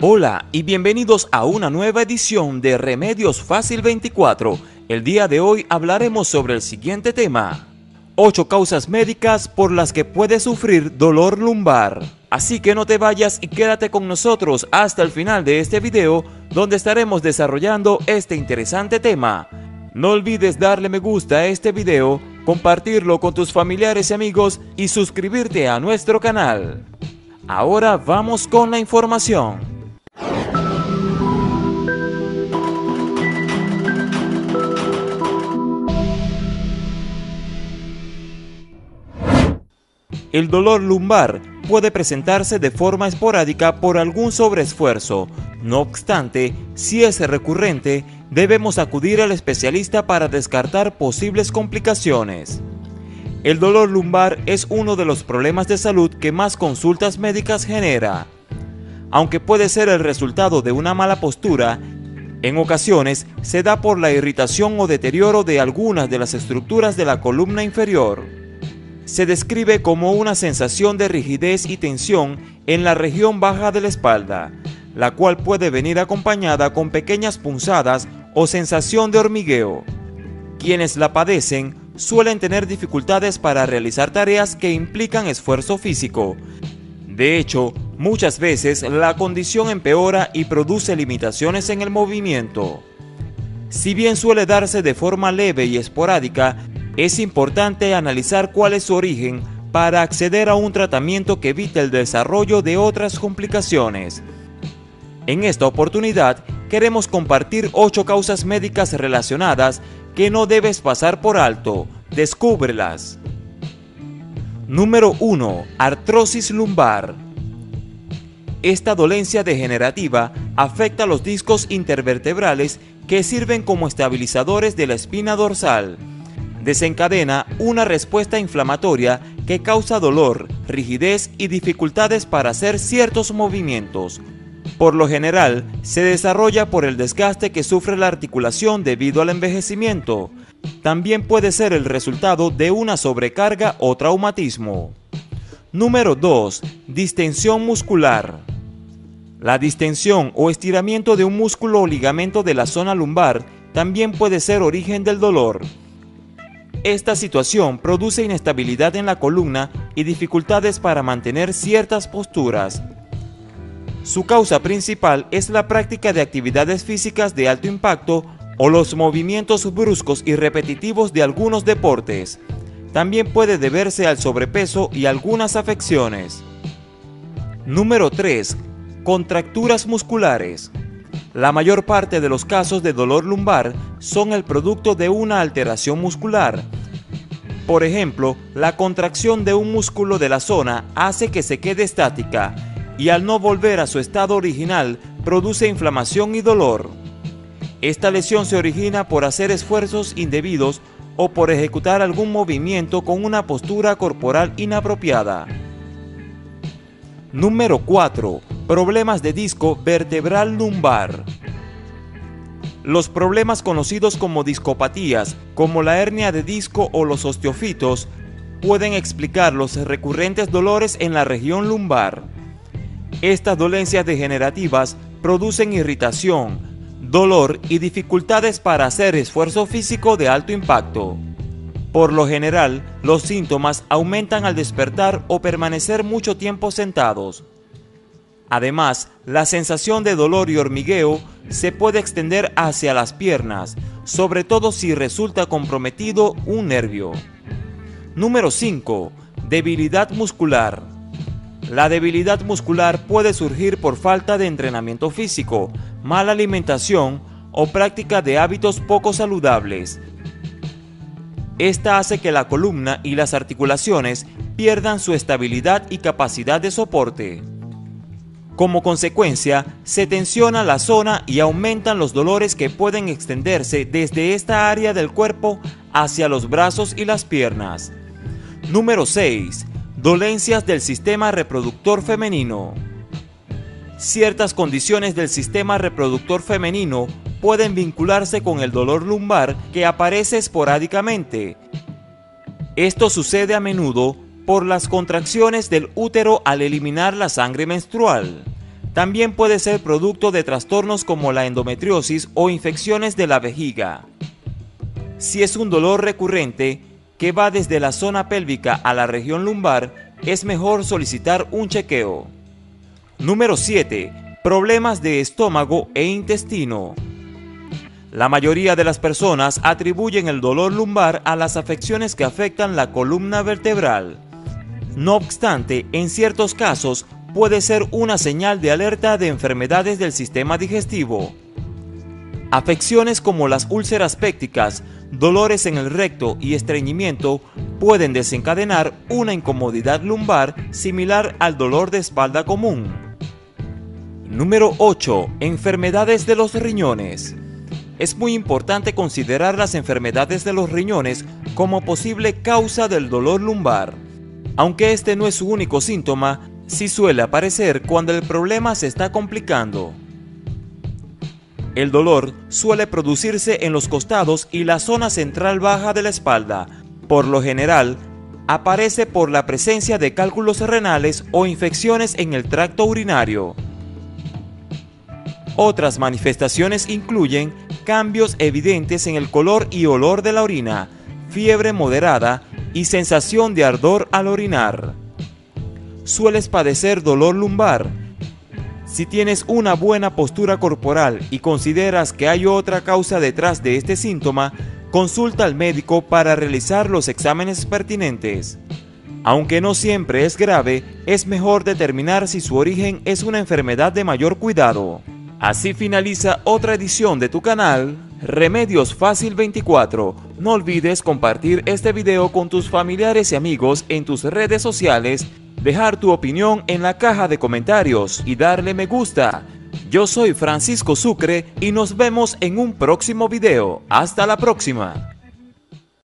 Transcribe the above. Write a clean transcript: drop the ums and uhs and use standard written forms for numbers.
Hola y bienvenidos a una nueva edición de Remedios Fácil 24. El día de hoy hablaremos sobre el siguiente tema: 8 causas médicas por las que puedes sufrir dolor lumbar. Así que no te vayas y quédate con nosotros hasta el final de este video, donde estaremos desarrollando este interesante tema. No olvides darle me gusta a este video, compartirlo con tus familiares y amigos y suscribirte a nuestro canal. Ahora vamos con la información. El dolor lumbar puede presentarse de forma esporádica por algún sobreesfuerzo. No obstante, si es recurrente, debemos acudir al especialista para descartar posibles complicaciones. El dolor lumbar es uno de los problemas de salud que más consultas médicas genera. Aunque puede ser el resultado de una mala postura, en ocasiones se da por la irritación o deterioro de algunas de las estructuras de la columna inferior. Se describe como una sensación de rigidez y tensión en la región baja de la espalda, la cual puede venir acompañada con pequeñas punzadas o sensación de hormigueo. Quienes la padecen suelen tener dificultades para realizar tareas que implican esfuerzo físico. De hecho, muchas veces la condición empeora y produce limitaciones en el movimiento. Si bien suele darse de forma leve y esporádica, es importante analizar cuál es su origen para acceder a un tratamiento que evite el desarrollo de otras complicaciones. En esta oportunidad queremos compartir 8 causas médicas relacionadas que no debes pasar por alto. Descúbrelas. Número 1. Artrosis lumbar. Esta dolencia degenerativa afecta los discos intervertebrales que sirven como estabilizadores de la espina dorsal. Desencadena una respuesta inflamatoria que causa dolor, rigidez y dificultades para hacer ciertos movimientos. Por lo general, se desarrolla por el desgaste que sufre la articulación debido al envejecimiento. También puede ser el resultado de una sobrecarga o traumatismo. Número 2. Distensión muscular. La distensión o estiramiento de un músculo o ligamento de la zona lumbar también puede ser origen del dolor. Esta situación produce inestabilidad en la columna y dificultades para mantener ciertas posturas. Su causa principal es la práctica de actividades físicas de alto impacto o los movimientos bruscos y repetitivos de algunos deportes. También puede deberse al sobrepeso y algunas afecciones. Número 3. Contracturas musculares. La mayor parte de los casos de dolor lumbar son el producto de una alteración muscular. Por ejemplo, la contracción de un músculo de la zona hace que se quede estática y al no volver a su estado original produce inflamación y dolor. Esta lesión se origina por hacer esfuerzos indebidos o por ejecutar algún movimiento con una postura corporal inapropiada. Número 4. Problemas de disco vertebral lumbar. Los problemas conocidos como discopatías, como la hernia de disco o los osteofitos, pueden explicar los recurrentes dolores en la región lumbar. Estas dolencias degenerativas producen irritación, dolor y dificultades para hacer esfuerzo físico de alto impacto. Por lo general, los síntomas aumentan al despertar o permanecer mucho tiempo sentados. Además, la sensación de dolor y hormigueo se puede extender hacia las piernas, sobre todo si resulta comprometido un nervio. Número 5. Debilidad muscular. La debilidad muscular puede surgir por falta de entrenamiento físico, mala alimentación o práctica de hábitos poco saludables. Esta hace que la columna y las articulaciones pierdan su estabilidad y capacidad de soporte. Como consecuencia, se tensiona la zona y aumentan los dolores que pueden extenderse desde esta área del cuerpo hacia los brazos y las piernas. Número 6. Dolencias del sistema reproductor femenino. Ciertas condiciones del sistema reproductor femenino pueden vincularse con el dolor lumbar que aparece esporádicamente. Esto sucede a menudo por las contracciones del útero al eliminar la sangre menstrual. También puede ser producto de trastornos como la endometriosis o infecciones de la vejiga. Si es un dolor recurrente que va desde la zona pélvica a la región lumbar, es mejor solicitar un chequeo. Número 7. Problemas de estómago e intestino. La mayoría de las personas atribuyen el dolor lumbar a las afecciones que afectan la columna vertebral. No obstante, en ciertos casos puede ser una señal de alerta de enfermedades del sistema digestivo. Afecciones como las úlceras pépticas, dolores en el recto y estreñimiento pueden desencadenar una incomodidad lumbar similar al dolor de espalda común. Número 8. Enfermedades de los riñones. Es muy importante considerar las enfermedades de los riñones como posible causa del dolor lumbar. Aunque este no es su único síntoma, sí suele aparecer cuando el problema se está complicando. El dolor suele producirse en los costados y la zona central baja de la espalda. Por lo general, aparece por la presencia de cálculos renales o infecciones en el tracto urinario. Otras manifestaciones incluyen cambios evidentes en el color y olor de la orina, fiebre moderada y sensación de ardor al orinar. ¿Sueles padecer dolor lumbar? Si tienes una buena postura corporal y consideras que hay otra causa detrás de este síntoma, consulta al médico para realizar los exámenes pertinentes. Aunque no siempre es grave, es mejor determinar si su origen es una enfermedad de mayor cuidado. Así finaliza otra edición de tu canal, Remedios Fácil 24. No olvides compartir este video con tus familiares y amigos en tus redes sociales, dejar tu opinión en la caja de comentarios y darle me gusta. Yo soy Francisco Sucre y nos vemos en un próximo video. Hasta la próxima.